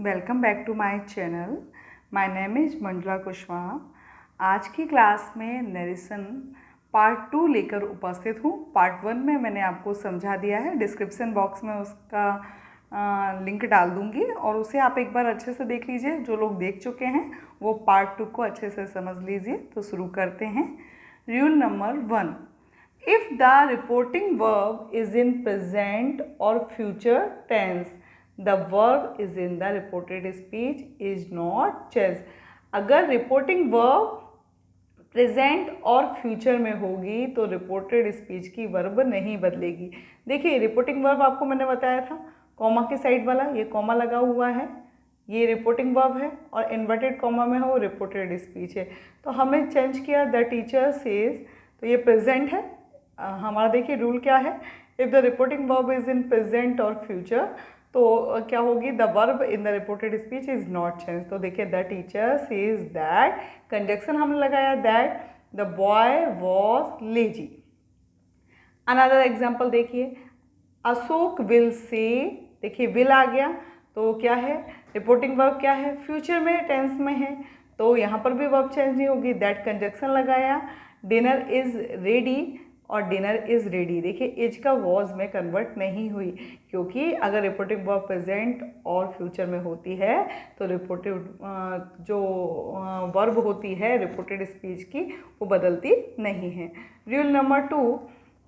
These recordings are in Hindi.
Welcome back to my channel. My name is Manjula Kushwaha. आज की क्लास में नरेशन पार्ट 2 लेकर उपस्थित हूँ। पार्ट 1 में मैंने आपको समझा दिया है, डिस्क्रिप्शन बॉक्स में उसका लिंक डाल दूँगी और उसे आप एक बार अच्छे से देख लीजिए। जो लोग देख चुके हैं वो पार्ट 2 को अच्छे से समझ लीजिए। तो शुरू करते हैं। Rule number 1, if the reporting verb is in present और future tense, the verb is in the reported speech is not change. अगर रिपोर्टिंग वर्ब प्रेजेंट और फ्यूचर में होगी तो रिपोर्टेड स्पीच की वर्ब नहीं बदलेगी। देखिए, रिपोर्टिंग वर्ब आपको मैंने बताया था, कॉमा के साइड वाला, ये कॉमा लगा हुआ है, ये रिपोर्टिंग वर्ब है और इन्वर्टेड कॉमा में है वो रिपोर्टेड स्पीच है। तो हमें चेंज किया द टीचर सेज, तो ये प्रेजेंट है। हमारा देखिए रूल क्या है, if the reporting verb is in present और फ्यूचर तो क्या होगी, the verb in the reported speech is not change. तो देखिए the teacher says that, conjunction हमने लगाया that, the boy was lazy. Another example देखिए, अशोक विल से, देखिए विल आ गया तो क्या है, रिपोर्टिंग वर्ब क्या है, फ्यूचर में, टेंस में है, तो यहाँ पर भी वर्ब चेंज नहीं होगी। दैट कंजक्शन लगाया, डिनर इज़ रेडी और डिनर इज़ रेडी। देखिए इज का वॉज में कन्वर्ट नहीं हुई, क्योंकि अगर रिपोर्टिंग वर्ब प्रेजेंट और फ्यूचर में होती है तो रिपोर्टेड जो वर्ब होती है रिपोर्टेड स्पीच की वो बदलती नहीं है। Rule number 2,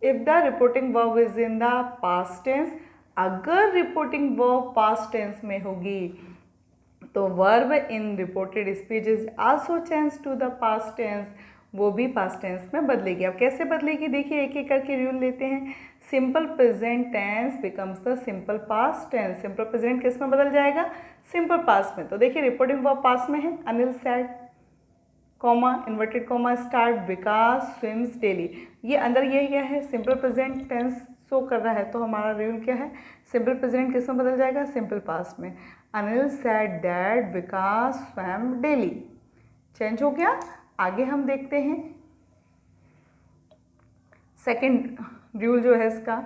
if the reporting verb is in the past tense, अगर रिपोर्टिंग वर्ब पास्ट टेंस में होगी तो verb in reported speech is also change to the past tense, वो भी पास्ट टेंस में बदलेगी। अब कैसे बदलेगी, देखिए एक एक करके रूल लेते हैं। Simple present tense becomes the simple past tense. Simple present किस में बदल जाएगा, सिंपल पास्ट में। तो देखिए रिपोर्टिंग वर्ब पास्ट में है, Anil said, comma inverted comma start, Vikas swims daily. ये अंदर ये क्या है, सिंपल प्रेजेंट टेंस शो कर रहा है, तो हमारा रूल क्या है, सिंपल प्रेजेंट किस में बदल जाएगा, सिंपल पास्ट में। Anil said that Vikas swum daily, change हो गया। आगे हम देखते हैं सेकंड रूल जो है इसका,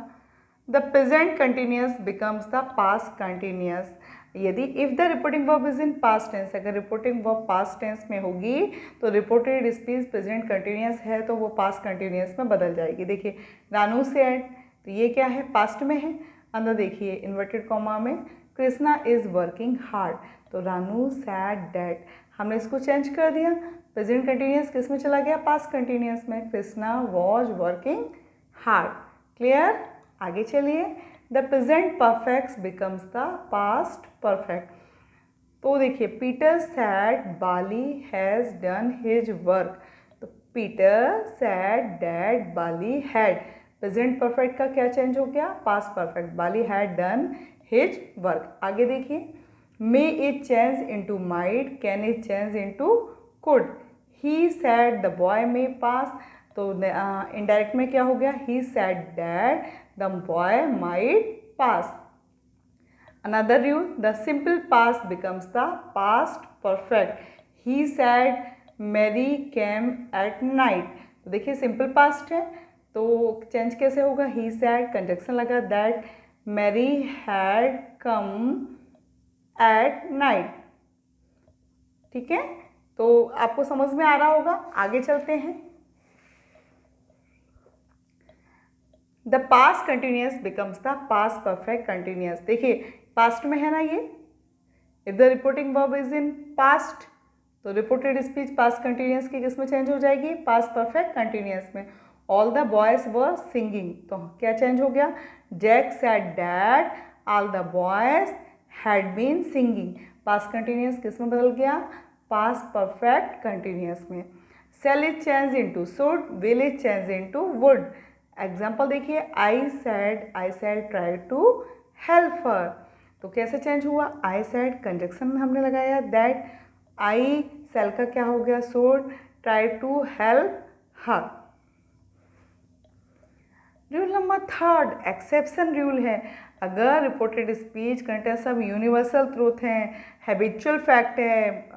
the present continuous becomes the past continuous. यदि if the reporting verb is in past tense, अगर रिपोर्टिंग वर्ब पास्ट टेंस में होगी तो रिपोर्टेड स्पीच प्रेजेंट कंटिन्यूस है तो वो पास्ट कंटिन्यूस में बदल जाएगी। देखिए रानू सेड, तो ये क्या है, पास्ट में है। अंदर देखिए इन्वर्टेड कॉमा में, कृष्णा इज़ वर्किंग हार्ड, तो रानू सैड दैट, हमने इसको चेंज कर दिया, प्रेजेंट कंटिन्यूस किस में चला गया, पास्ट कंटिन्यूस में, Krishna was working hard. Clear, आगे चलिए। The present perfect becomes the past perfect. तो देखिए Peter said Bali has done his work, तो Peter said that Bali had, present perfect का क्या चेंज हो गया, past perfect, Bali had done his work. आगे देखिए, may it change into might, can it change into could, he said the boy may pass, तो इनडायरेक्ट में क्या हो गया, he said that the boy might pass. Another rule, the simple past becomes the past perfect. He said Mary came at night. तो देखिए सिंपल पास्ट है तो चेंज कैसे होगा, he said, कंजक्शन लगा that Mary had come at night। ठीक है, तो आपको समझ में आ रहा होगा। आगे चलते हैं। The past continuous becomes the past perfect continuous. देखिए पास्ट में है ना ये, if the reporting verb is in past तो रिपोर्टेड स्पीच पास्ट कंटिन्यूस की किस में चेंज हो जाएगी, पास्ट परफेक्ट कंटिन्यूस में। All the boys were singing, तो क्या चेंज हो गया, Jack said that all the boys had been singing, past continuous किस में बदल गया, पास्ट परफेक्ट कंटिन्यूस में। Cell is change into should, will is change into would. Example देखिए, I said try to help her, तो कैसे चेंज हुआ, आई सेड कंजक्शन हमने लगाया दैट, आई सेल का क्या हो गया, should, try to help her. Rule number 3, exception rule है। अगर रिपोर्टेड स्पीच कंटेन सब यूनिवर्सल ट्रूथ हैं, हैबिचुअल फैक्ट है,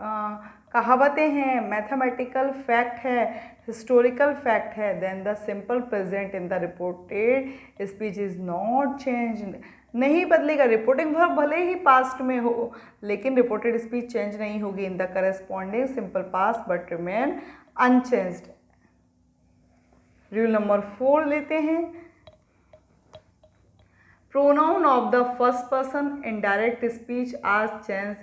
कहावतें हैं, मैथमेटिकल फैक्ट है, हिस्टोरिकल फैक्ट है, then the simple present in the reported speech is not change. नहीं बदलेगा। रिपोर्टिंग वर्ब भले ही पास्ट में हो लेकिन रिपोर्टेड स्पीच चेंज नहीं होगी in the corresponding simple past but remain unchanged. Rule number 4 लेते हैं। Pronoun of the first person in direct speech are change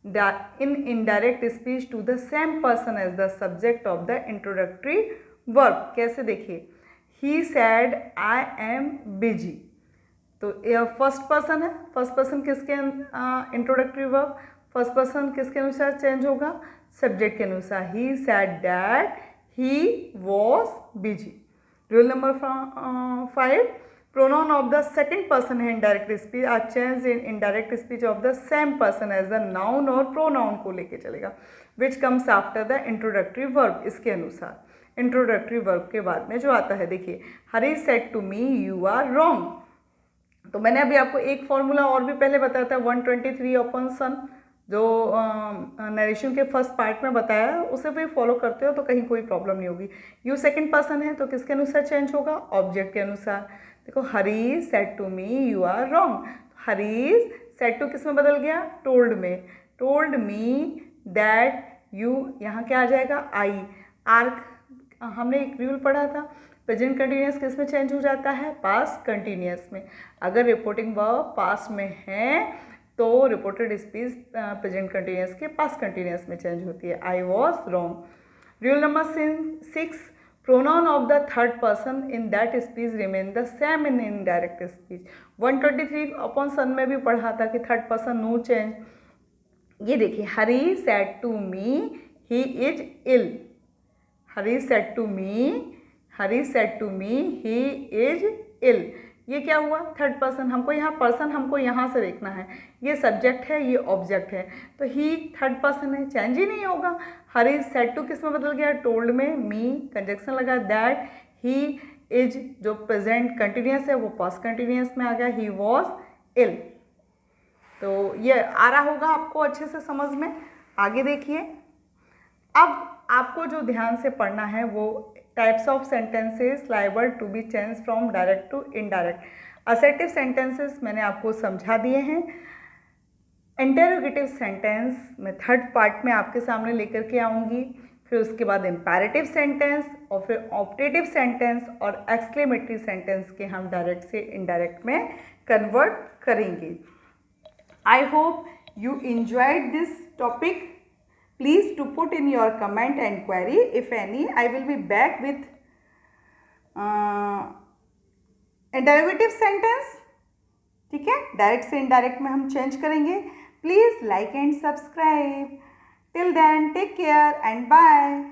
in indirect speech to the same person as the subject of the introductory verb। कैसे देखिए, he said I am busy, तो यह फर्स्ट पर्सन है। फर्स्ट पर्सन किसके इंट्रोडक्टरी वर्ब, फर्स्ट पर्सन किसके अनुसार चेंज होगा, सब्जेक्ट के अनुसार। he said that he was busy। Rule number 5, pronoun of the second person in indirect speech are changed in indirect speech of the same person as the noun और pronoun को लेके चलेगा which comes after the introductory verb। इसके अनुसार इंट्रोडक्टरी वर्ब के बाद में जो आता है, देखिए हरी said to me you are wrong। तो मैंने अभी आपको एक फॉर्मूला और भी पहले बताया था 123/100 जो नरेशन के फर्स्ट पार्ट में बताया है, उसे भी फॉलो करते हो तो कहीं कोई प्रॉब्लम नहीं होगी। यू सेकंड पर्सन है तो किसके अनुसार चेंज होगा, ऑब्जेक्ट के अनुसार। देखो Harish said to me you are wrong, Harish said to किस में बदल गया, टोल्ड में। टोल्ड मी दैट यू, यहाँ क्या आ जाएगा, आई। आर्क हमने एक रूल पढ़ा था, प्रेजेंट कंटिन्यूअस किस में चेंज हो जाता है, पास्ट कंटिन्यूअस में। अगर रिपोर्टिंग वर्ब पास्ट में है तो रिपोर्टेड स्पीच प्रेजेंट कंटिन्यूअस के पास्ट कंटिन्यूअस में चेंज होती है। I was wrong. Rule number 6, pronoun of the third person in that speech remain the same in indirect speech. 123/100 में भी पढ़ा था कि थर्ड पर्सन नो चेंज। ये देखिए, Hari said to me he is ill, Hari said to me, Hari said to me he is ill. ये क्या हुआ, थर्ड पर्सन। हमको यहाँ से देखना है, ये सब्जेक्ट है, ये ऑब्जेक्ट है, तो ही थर्ड पर्सन है, चेंज ही नहीं होगा। हरी सेड टू किस में बदल गया, टोल्ड में। मी कंजक्शन लगा, दैट। ही इज जो प्रेजेंट कंटिन्यूअस है वो पास्ट कंटिन्यूअस में आ गया, ही वॉज इल। तो ये आ रहा होगा आपको अच्छे से समझ में। आगे देखिए, अब आपको जो ध्यान से पढ़ना है वो types of sentences liable to be change from direct to indirect. Assertive sentences मैंने आपको समझा दिए हैं। इंटेरोगेटिव सेंटेंस मैं थर्ड पार्ट में आपके सामने लेकर के आऊँगी, फिर उसके बाद इम्पेरेटिव सेंटेंस और फिर ऑप्टेटिव सेंटेंस और एक्सक्लेमेटरी सेंटेंस के हम डायरेक्ट से इनडायरेक्ट में कन्वर्ट करेंगे। I hope you enjoyed this topic. Please to put in your comment and query if any. I will be back with interrogative sentence. ठीक है, डायरेक्ट से इनडायरेक्ट में हम चेंज करेंगे। Please like and subscribe. Till then take care and bye.